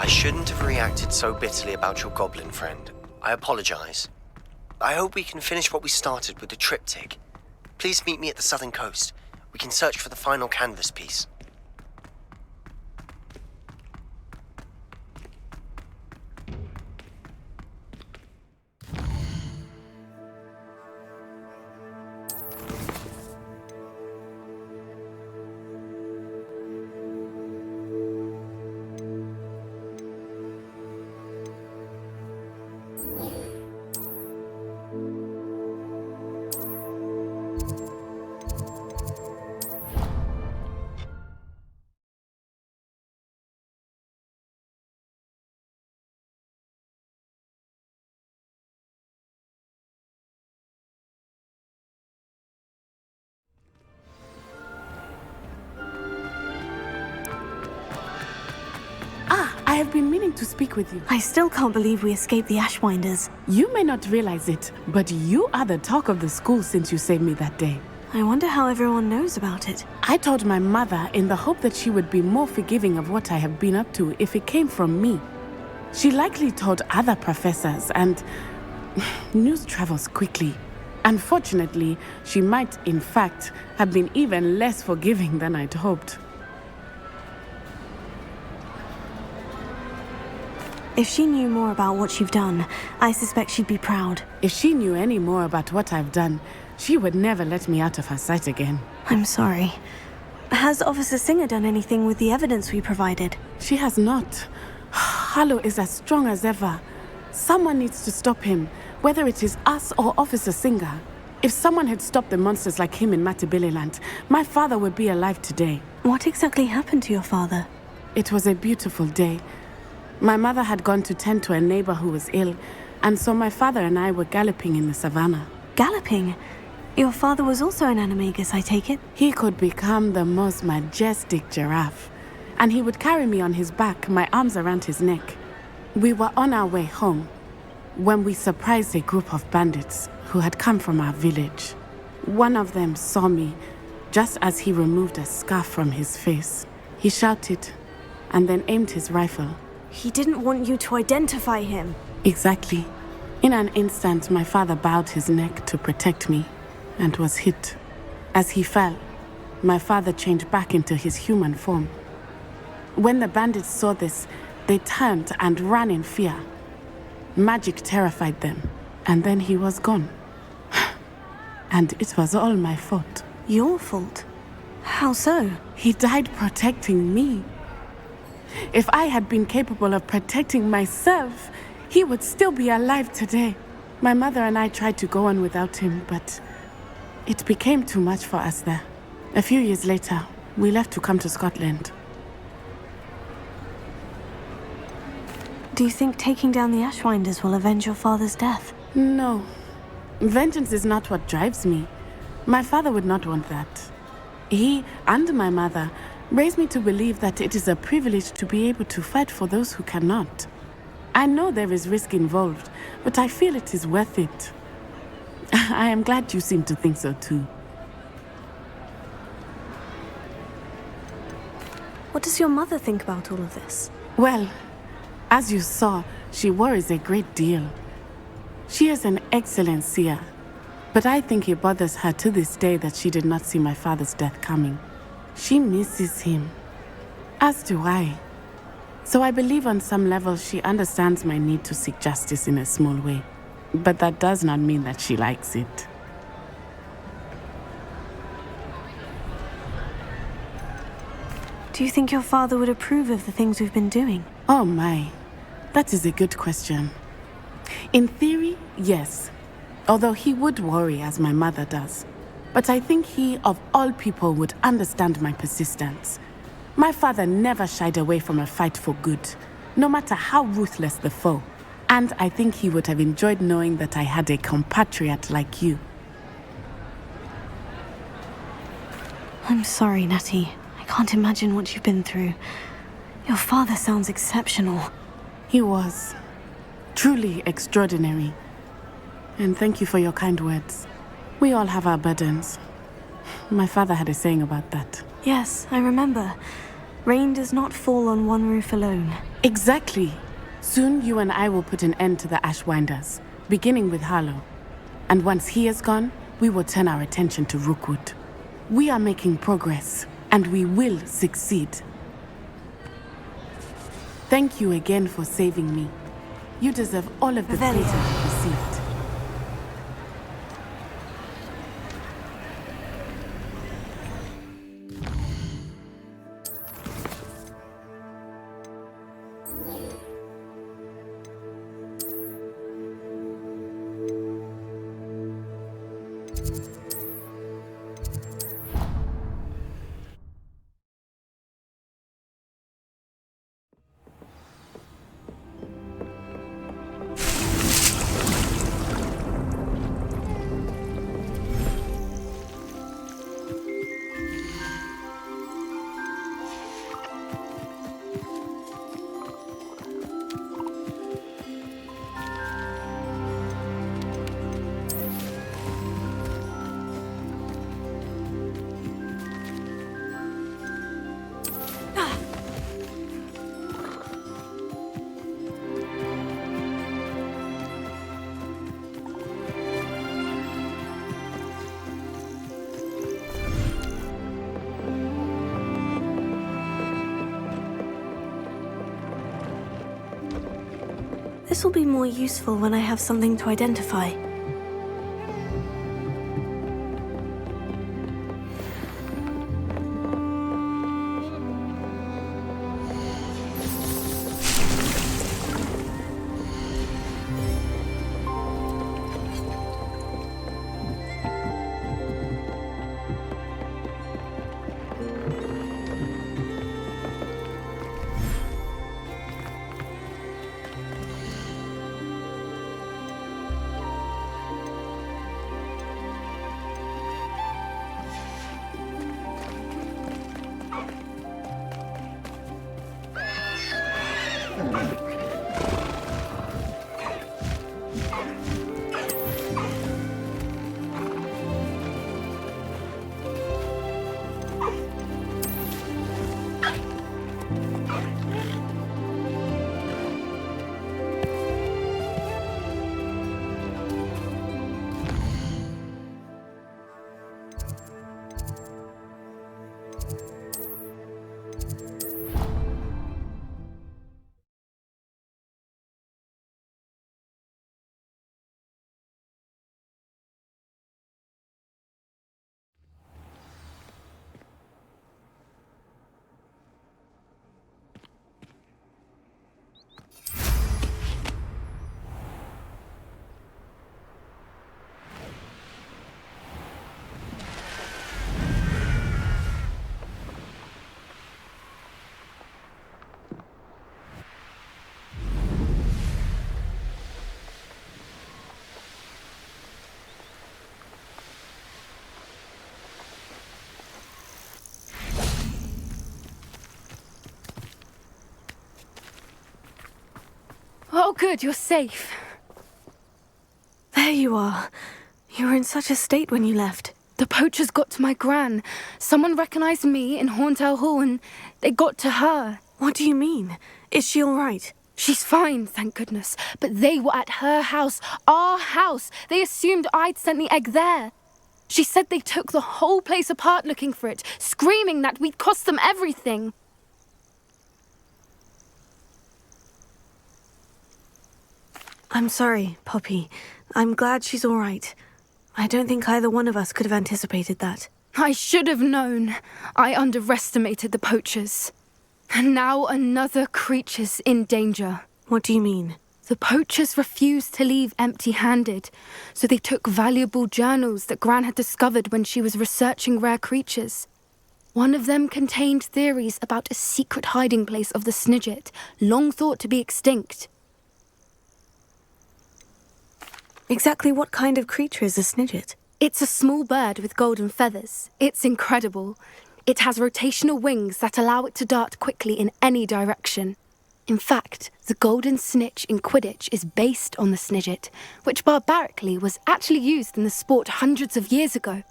I shouldn't have reacted so bitterly about your goblin friend. I apologize. I hope we can finish what we started with the triptych. Please meet me at the southern coast. We can search for the final canvas piece. I have been meaning to speak with you. I still can't believe we escaped the Ashwinders. You may not realize it, but you are the talk of the school since you saved me that day. I wonder how everyone knows about it. I told my mother in the hope that she would be more forgiving of what I have been up to if it came from me. She likely told other professors, and news travels quickly. Unfortunately, she might, in fact, have been even less forgiving than I'd hoped. If she knew more about what you've done, I suspect she'd be proud. If she knew any more about what I've done, she would never let me out of her sight again. I'm sorry. Has Officer Singer done anything with the evidence we provided? She has not. Harlow is as strong as ever. Someone needs to stop him, whether it is us or Officer Singer. If someone had stopped the monsters like him in Matabeleland, my father would be alive today. What exactly happened to your father? It was a beautiful day. My mother had gone to tend to a neighbor who was ill, and so my father and I were galloping in the savannah. Galloping? Your father was also an animagus, I take it? He could become the most majestic giraffe, and he would carry me on his back, my arms around his neck. We were on our way home when we surprised a group of bandits who had come from our village. One of them saw me just as he removed a scarf from his face. He shouted and then aimed his rifle. He didn't want you to identify him. Exactly. In an instant, my father bowed his neck to protect me and was hit. As he fell, my father changed back into his human form. When the bandits saw this, they turned and ran in fear. Magic terrified them, and then he was gone. And it was all my fault. Your fault? How so? He died protecting me. If I had been capable of protecting myself, he would still be alive today. My mother and I tried to go on without him, but it became too much for us there. A few years later, we left to come to Scotland. Do you think taking down the Ashwinders will avenge your father's death? No. Vengeance is not what drives me. My father would not want that. He and my mother raised me to believe that it is a privilege to be able to fight for those who cannot. I know there is risk involved, but I feel it is worth it. I am glad you seem to think so too. What does your mother think about all of this? Well, as you saw, she worries a great deal. She is an excellent seer, but I think it bothers her to this day that she did not see my father's death coming. She misses him, as do I. So I believe on some level she understands my need to seek justice in a small way. But that does not mean that she likes it. Do you think your father would approve of the things we've been doing? Oh my, that is a good question. In theory, yes. Although he would worry as my mother does. But I think he, of all people, would understand my persistence. My father never shied away from a fight for good, no matter how ruthless the foe. And I think he would have enjoyed knowing that I had a compatriot like you. I'm sorry, Natty. I can't imagine what you've been through. Your father sounds exceptional. He was. Truly extraordinary. And thank you for your kind words. We all have our burdens. My father had a saying about that. Yes, I remember. Rain does not fall on one roof alone. Exactly. Soon you and I will put an end to the Ashwinders, beginning with Harlow. And once he is gone, we will turn our attention to Rookwood. We are making progress, and we will succeed. Thank you again for saving me. You deserve all of the praise you have received. This will be more useful when I have something to identify. Oh, good, you're safe. There you are. You were in such a state when you left. The poachers got to my gran. Someone recognized me in Horntail Hall and they got to her. What do you mean? Is she all right? She's fine, thank goodness. But they were at her house, our house. They assumed I'd sent the egg there. She said they took the whole place apart looking for it, screaming that we'd cost them everything. I'm sorry, Poppy. I'm glad she's all right. I don't think either one of us could have anticipated that. I should have known. I underestimated the poachers. And now another creature's in danger. What do you mean? The poachers refused to leave empty-handed, so they took valuable journals that Gran had discovered when she was researching rare creatures. One of them contained theories about a secret hiding place of the Snidget, long thought to be extinct. Exactly what kind of creature is a Snidget? It's a small bird with golden feathers. It's incredible. It has rotational wings that allow it to dart quickly in any direction. In fact, the golden snitch in Quidditch is based on the Snidget, which barbarically was actually used in the sport hundreds of years ago.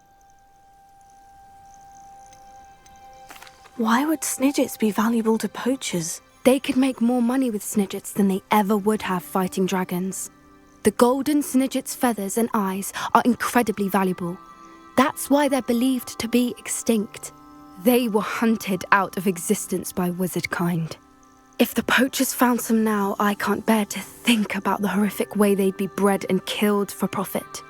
Why would snidgets be valuable to poachers? They could make more money with snidgets than they ever would have fighting dragons. The golden snidget's feathers and eyes are incredibly valuable. That's why they're believed to be extinct. They were hunted out of existence by wizard kind. If the poachers found some now, I can't bear to think about the horrific way they'd be bred and killed for profit.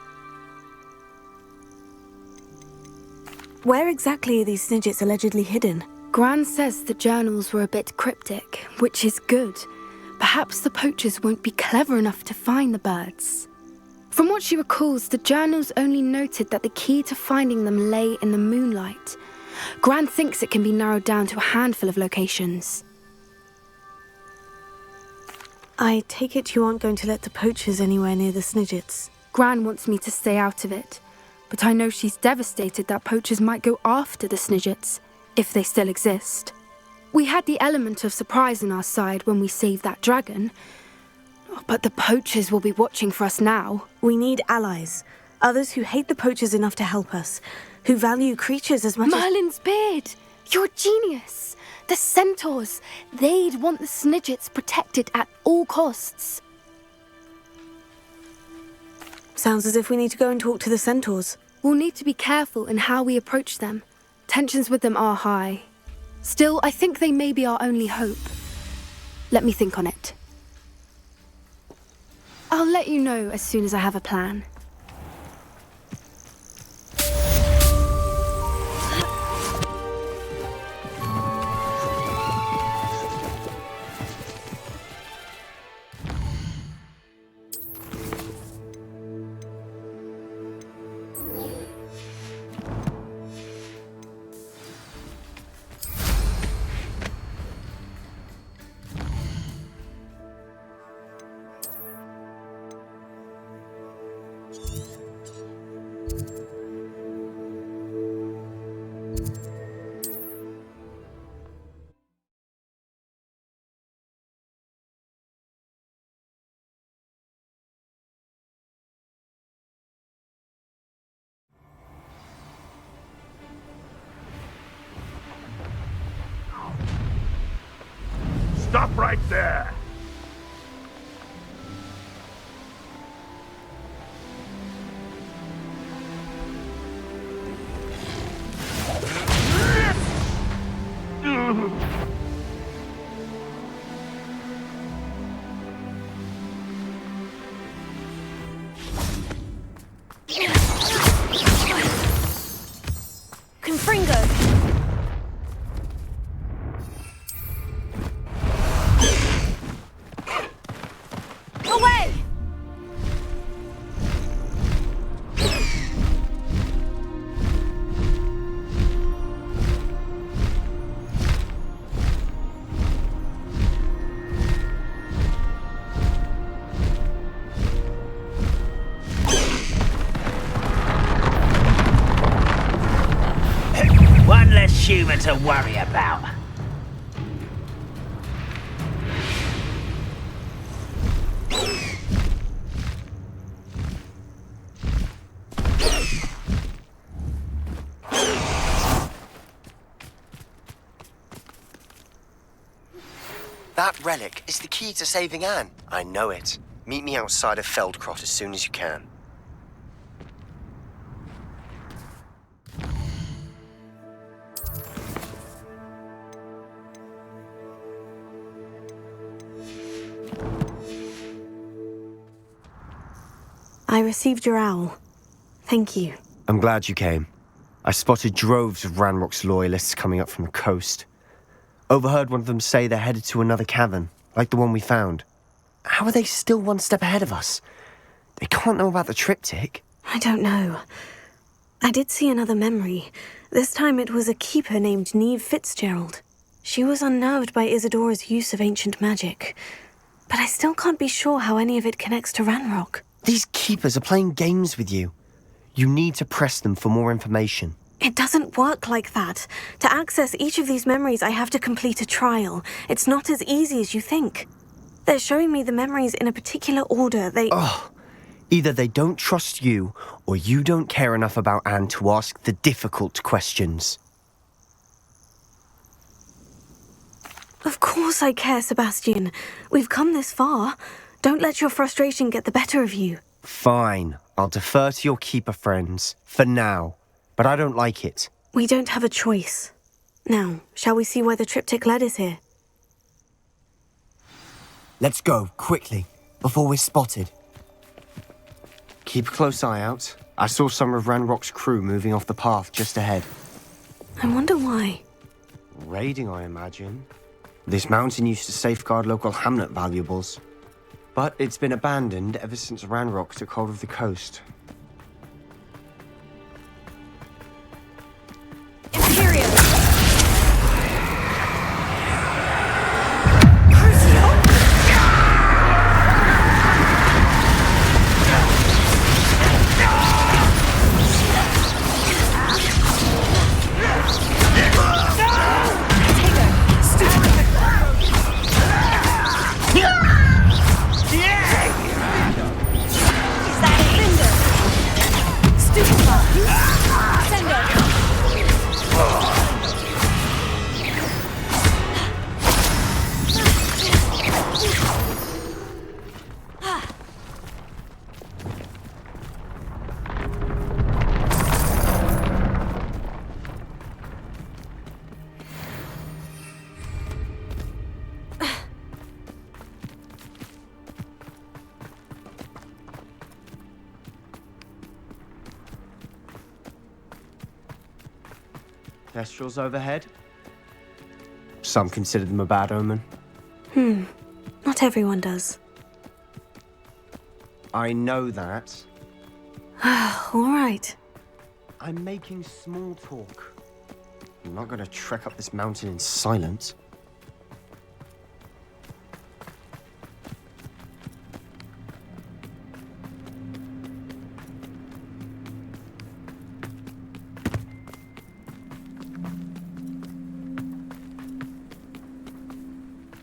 Where exactly are these snidgets allegedly hidden? Gran says the journals were a bit cryptic, which is good. Perhaps the poachers won't be clever enough to find the birds. From what she recalls, the journals only noted that the key to finding them lay in the moonlight. Gran thinks it can be narrowed down to a handful of locations. I take it you aren't going to let the poachers anywhere near the snidgets. Gran wants me to stay out of it, but I know she's devastated that poachers might go after the snidgets, if they still exist. We had the element of surprise on our side when we saved that dragon, but the poachers will be watching for us now. We need allies, others who hate the poachers enough to help us, who value creatures as much Merlin's beard! You're a genius! The centaurs, they'd want the snidgets protected at all costs. Sounds as if we need to go and talk to the centaurs. We'll need to be careful in how we approach them. Tensions with them are high. Still, I think they may be our only hope. Let me think on it. I'll let you know as soon as I have a plan. Stop right there! Confringo! Away! One less human to worry about. That relic is the key to saving Anne. I know it. Meet me outside of Feldcrot as soon as you can. I received your owl. Thank you. I'm glad you came. I spotted droves of Ranrock's loyalists coming up from the coast. Overheard one of them say they're headed to another cavern, like the one we found. How are they still one step ahead of us? They can't know about the triptych. I don't know. I did see another memory. This time it was a keeper named Neve Fitzgerald. She was unnerved by Isadora's use of ancient magic. But I still can't be sure how any of it connects to Ranrock. These keepers are playing games with you. You need to press them for more information. It doesn't work like that. To access each of these memories, I have to complete a trial. It's not as easy as you think. They're showing me the memories in a particular order. Either they don't trust you, or you don't care enough about Anne to ask the difficult questions. Of course I care, Sebastian. We've come this far. Don't let your frustration get the better of you. Fine. I'll defer to your keeper friends. For now. But I don't like it. We don't have a choice. Now, shall we see why the triptych led us here? Let's go, quickly, before we're spotted. Keep a close eye out. I saw some of Ranrock's crew moving off the path just ahead. I wonder why. Raiding, I imagine. This mountain used to safeguard local hamlet valuables. But it's been abandoned ever since Ranrock took hold of the coast. Imperial! Kestrels overhead? Some consider them a bad omen. Not everyone does. I know that. All right. I'm making small talk. I'm not gonna trek up this mountain in silence.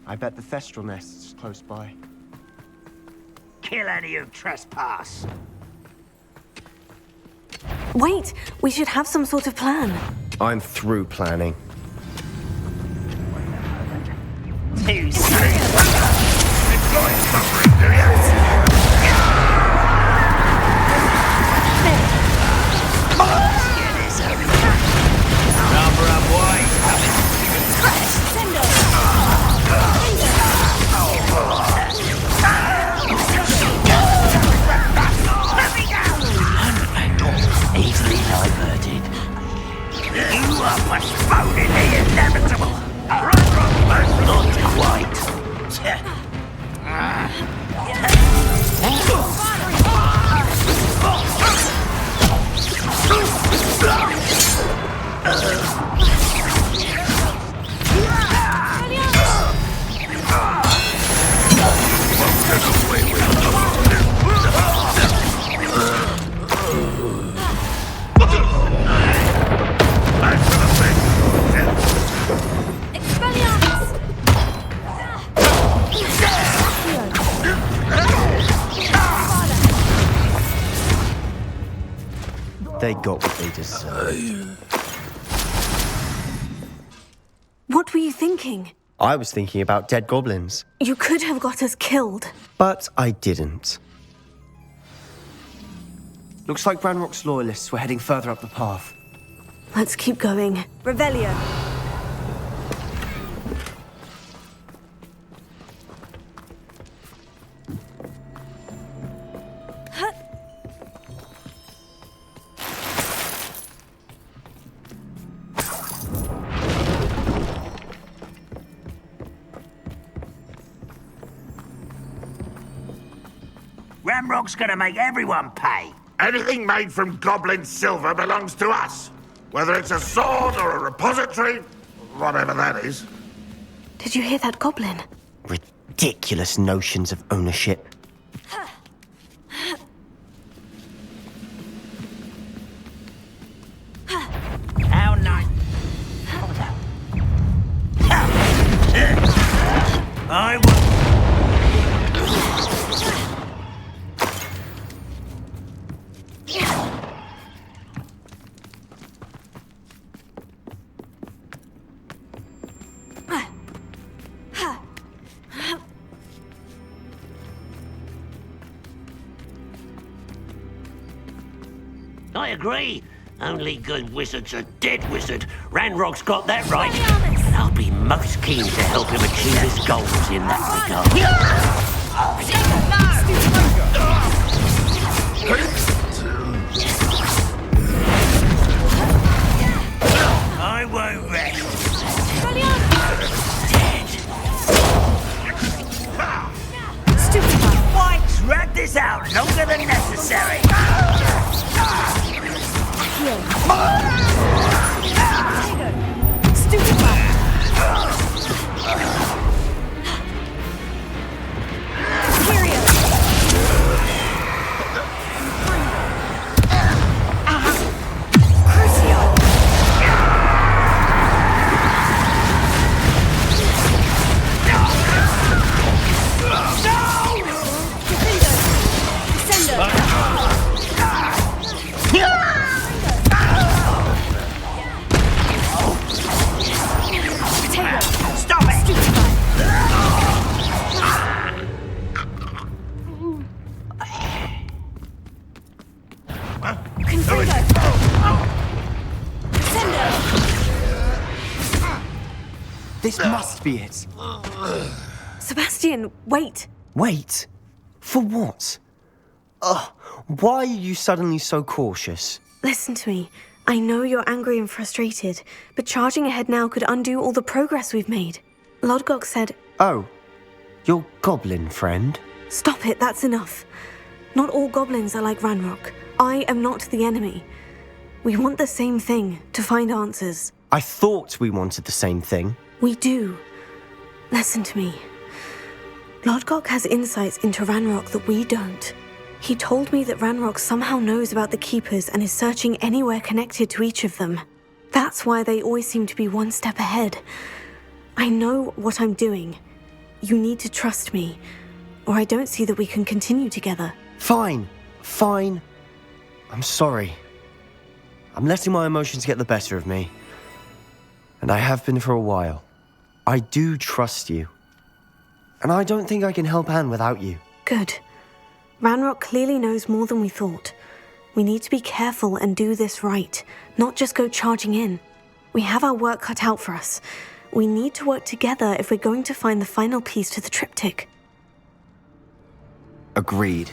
I bet the Thestral nest's close by. Kill any who trespass. Wait, we should have some sort of plan. I'm through planning. Too soon. Number up wide. Easily diverted. You are postponing the inevitable. Not quite. They got what they deserved. What were you thinking? I was thinking about dead goblins, You could have got us killed. but I didn't. Looks like Ranrock's loyalists were heading further up the path. Let's keep going. Revelio. Ramrock's gonna make everyone pay. Anything made from goblin silver belongs to us. Whether it's a sword or a repository, whatever that is. Did you hear that goblin? Ridiculous notions of ownership. How nice. I will. I agree. Only good wizard's a dead wizard. Ranrock's got that right. And I'll be most keen to help him achieve his goals in that regard. I won't rest. Why drag this out longer than necessary? This must be it. Sebastian, wait. Wait? For what? Why are you suddenly so cautious? Listen to me. I know you're angry and frustrated, but charging ahead now could undo all the progress we've made. Lodgok said... Oh, your goblin friend? Stop it, that's enough. Not all goblins are like Ranrock. I am not the enemy. We want the same thing, to find answers. I thought we wanted the same thing. We do. Listen to me. Lodgok has insights into Ranrock that we don't. He told me that Ranrock somehow knows about the Keepers and is searching anywhere connected to each of them. That's why they always seem to be one step ahead. I know what I'm doing. You need to trust me, or I don't see that we can continue together. Fine. I'm sorry. I'm letting my emotions get the better of me. And I have been for a while. I do trust you. And I don't think I can help Anne without you. Good. Ranrock clearly knows more than we thought. We need to be careful and do this right, not just go charging in. We have our work cut out for us. We need to work together if we're going to find the final piece to the triptych. Agreed.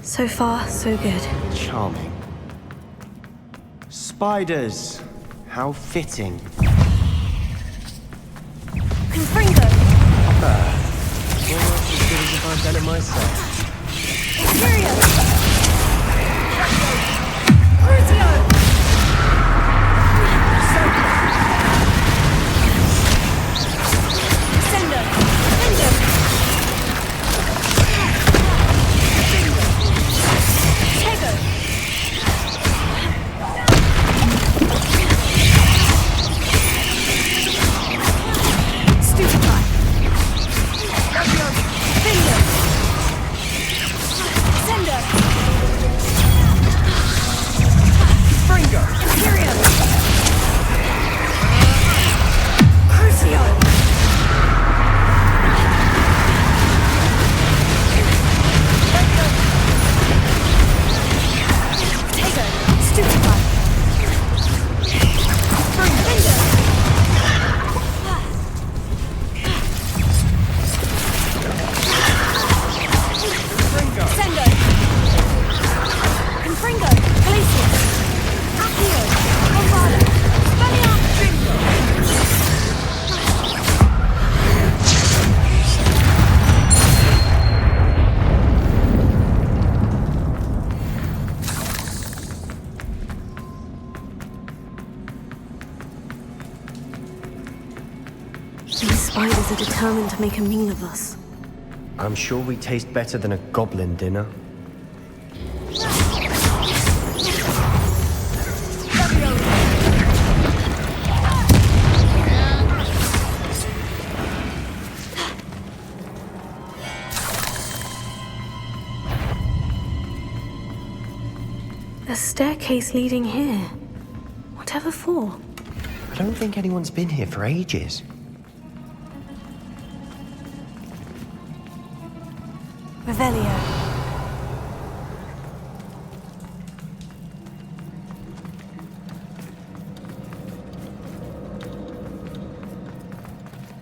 So far, so good. Charming. Spiders. How fitting. Confringo! Almost as good as if I'd done it myself. Imperio! Crucio! Descendo! Defendo! Spiders are determined to make a meal of us. I'm sure we taste better than a goblin dinner. A staircase leading here. Whatever for? I don't think anyone's been here for ages. Revelio.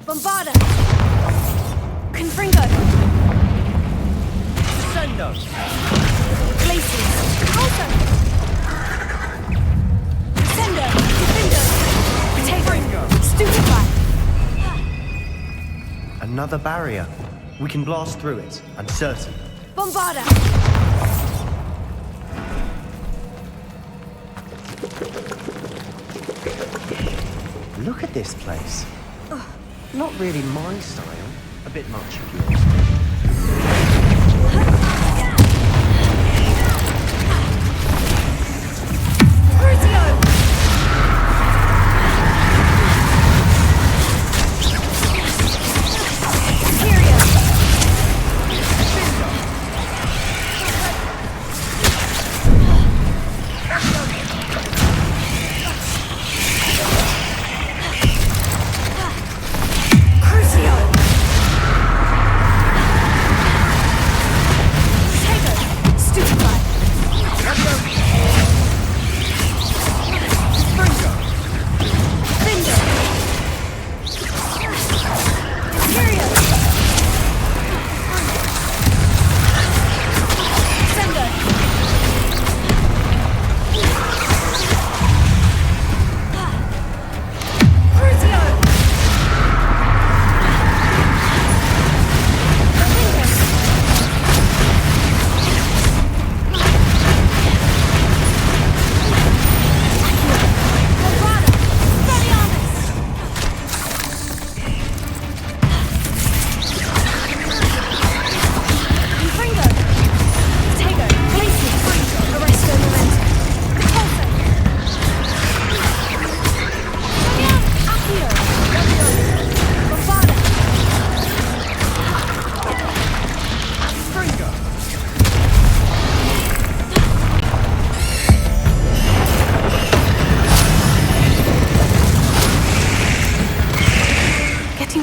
Bombarda! Confringo! Sendo! Glacius! Alto! Sendo! Defendo! Potato! Stupefy! Another barrier. We can blast through it, I'm certain. Bombarda! Look at this place. Not really my style. A bit much of yours.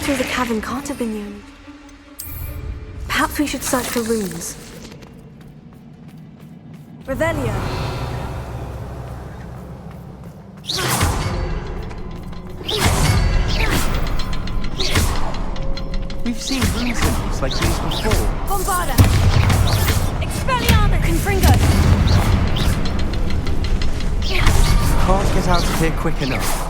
Through the cavern can't have been the only. Perhaps we should search for runes. Revelio. We've seen rune symbols like these before. Bombarda! Expelliarmus! Confringo! Can't get out of here quick enough.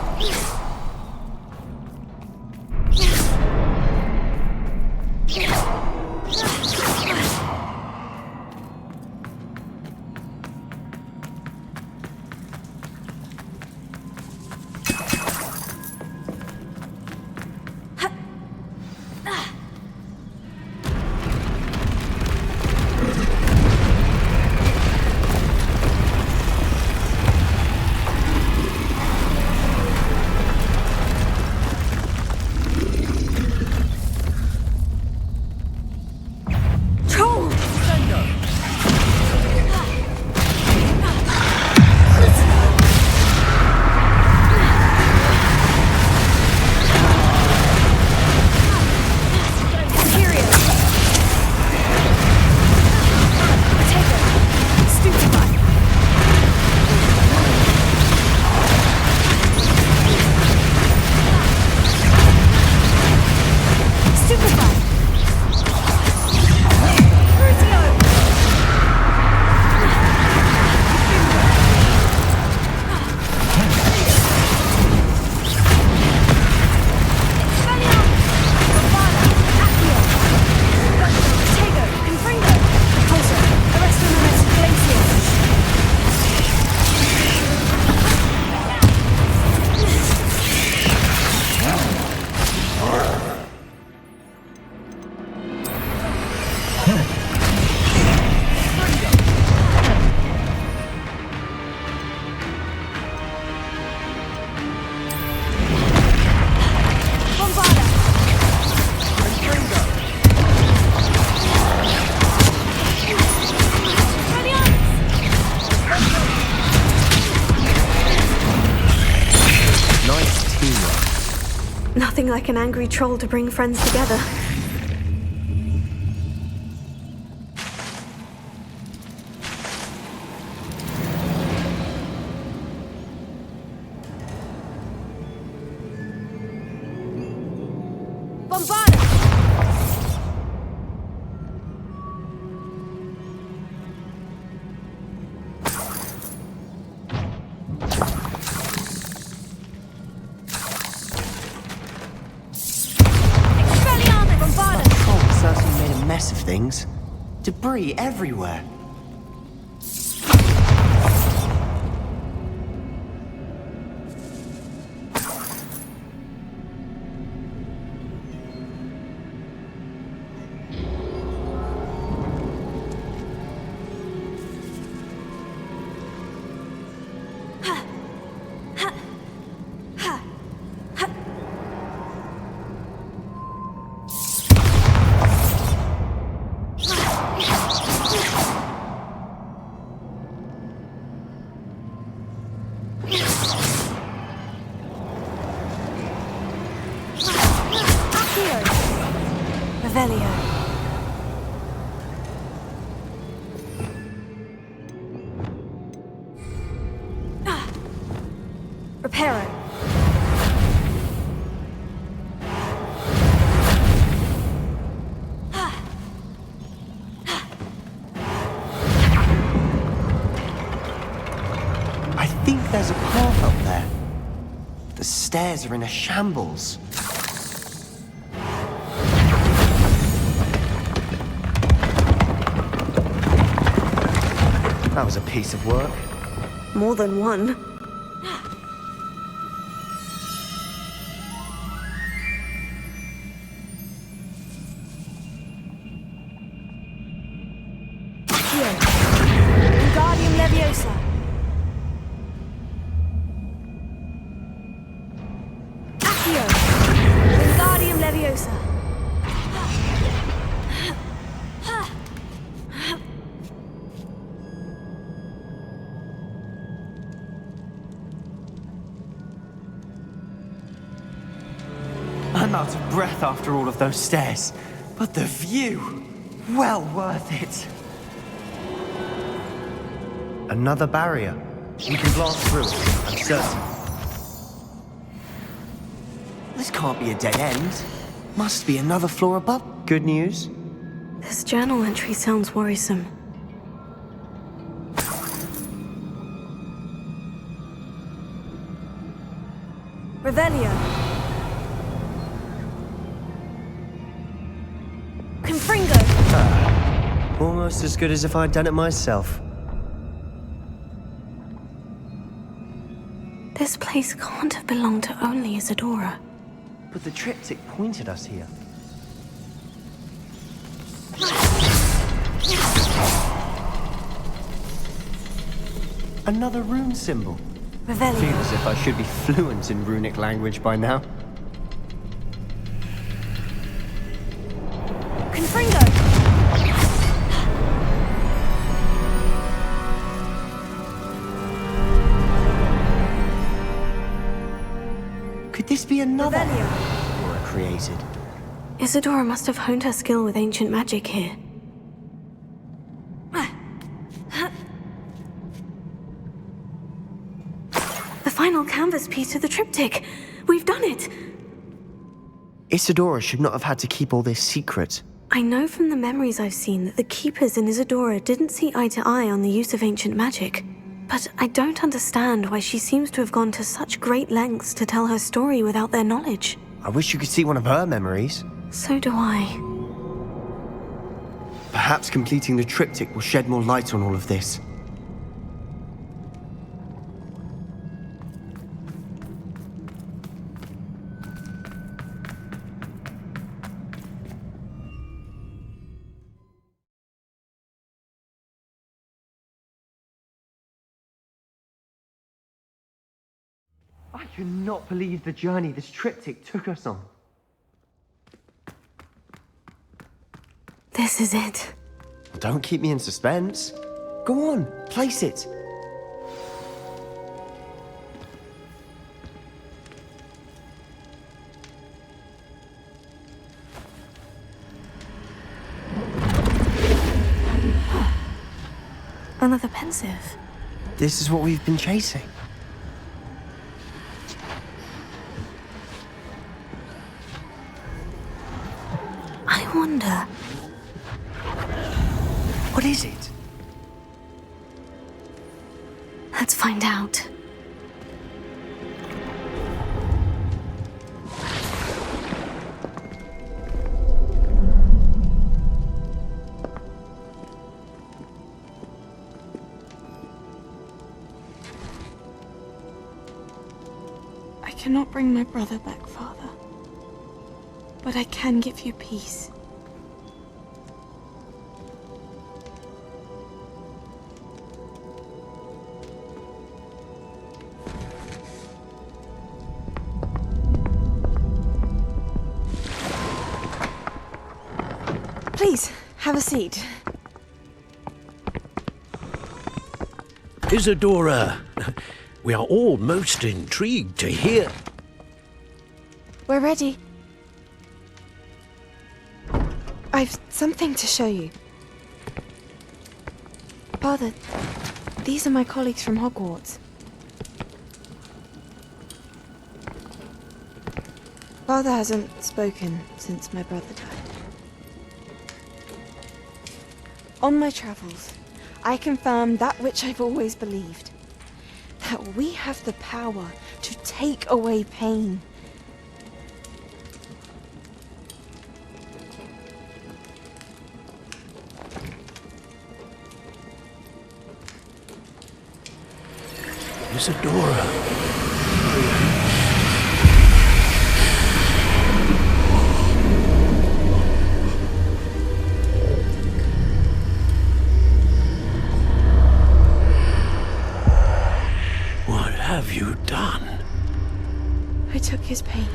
Nothing like an angry troll to bring friends together. Mess of things. Debris everywhere. Reparo. I think there's a path up there. The stairs are in a shambles. That was a piece of work. More than one. Wingardium Leviosa. Accio. Wingardium Leviosa. I'm out of breath after all of those stairs. But the view, well worth it. Another barrier. We can blast through it, I'm certain. This can't be a dead end. Must be another floor above. Good news? This journal entry sounds worrisome. Revelio. Confringo. Almost as good as if I'd done it myself. This place can't have belonged to only Isadora. But the triptych pointed us here. Another rune symbol. Revelio. Feel as if I should be fluent in runic language by now. Confringo. Could this be another Revelio. Aura created? Isadora must have honed her skill with ancient magic here. The final canvas piece of the triptych. We've done it. Isadora should not have had to keep all this secret. I know from the memories I've seen that the Keepers in Isadora didn't see eye to eye on the use of ancient magic. But I don't understand why she seems to have gone to such great lengths to tell her story without their knowledge. I wish you could see one of her memories. So do I. Perhaps completing the triptych will shed more light on all of this. I cannot believe the journey this triptych took us on. This is it. Don't keep me in suspense. Go on, place it. Another pensive. This is what we've been chasing. I wonder. What is it? Let's find out. I cannot bring my brother back, Father. But I can give you peace. Please, have a seat. Isadora, we are all most intrigued to hear. We're ready. I've something to show you. Father, these are my colleagues from Hogwarts. Father hasn't spoken since my brother died. On my travels, I confirmed that which I've always believed. That we have the power to take away pain. Isadora. What have you done? I took his pain.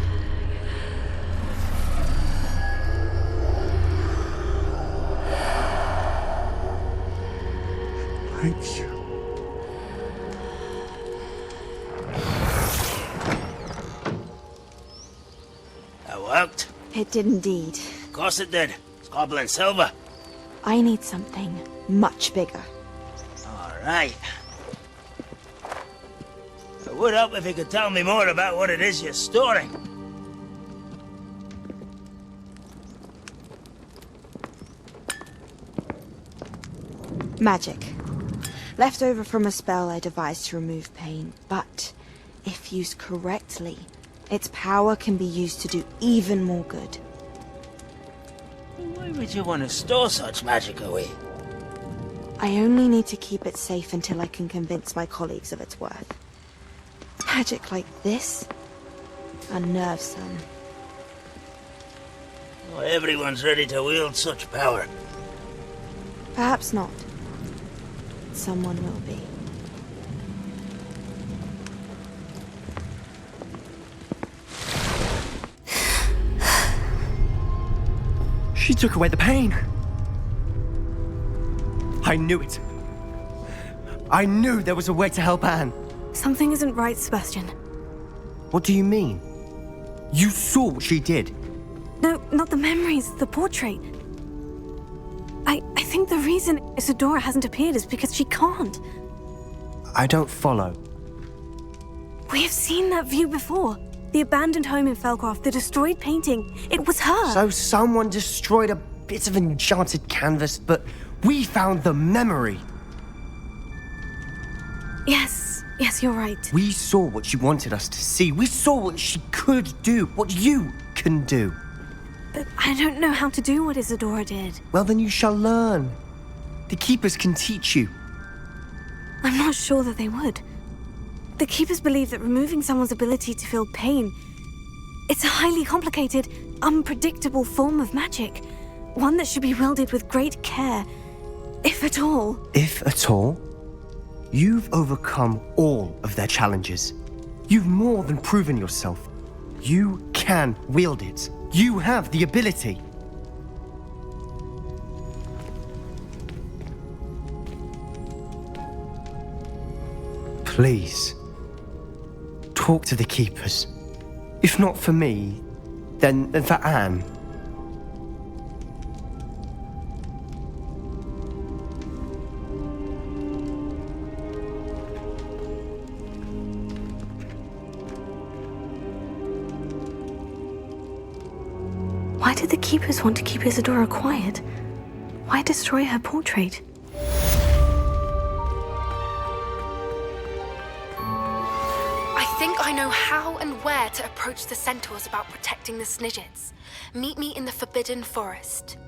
Thank you. That worked. It did indeed. Of course it did. It's goblin silver. I need something much bigger. All right. It would help if you could tell me more about what it is you're storing. Magic. Left over from a spell I devised to remove pain, but if used correctly, its power can be used to do even more good. Why would you want to store such magic away? I only need to keep it safe until I can convince my colleagues of its worth. Magic like this unnerves them. Not everyone's ready to wield such power. Perhaps not. Someone will be. She took away the pain. I knew it. I knew there was a way to help Anne. Something isn't right, Sebastian. What do you mean? You saw what she did. No, not the memories, the portrait. I think the reason Isadora hasn't appeared is because she can't. I don't follow. We have seen that view before. The abandoned home in Felcroft, the destroyed painting. It was her. So someone destroyed a bit of enchanted canvas, but we found the memory. Yes, you're right. We saw what she wanted us to see. We saw what she could do, what you can do. But I don't know how to do what Isadora did. Well, then you shall learn. The Keepers can teach you. I'm not sure that they would. The Keepers believe that removing someone's ability to feel pain, it's a highly complicated, unpredictable form of magic. One that should be wielded with great care, if at all. If at all? You've overcome all of their challenges. You've more than proven yourself. You can wield it. You have the ability. Please, talk to the Keepers. If not for me, then for Anne. Why did the Keepers want to keep Isadora quiet? Why destroy her portrait? I think I know how and where to approach the centaurs about protecting the Snidgets. Meet me in the Forbidden Forest.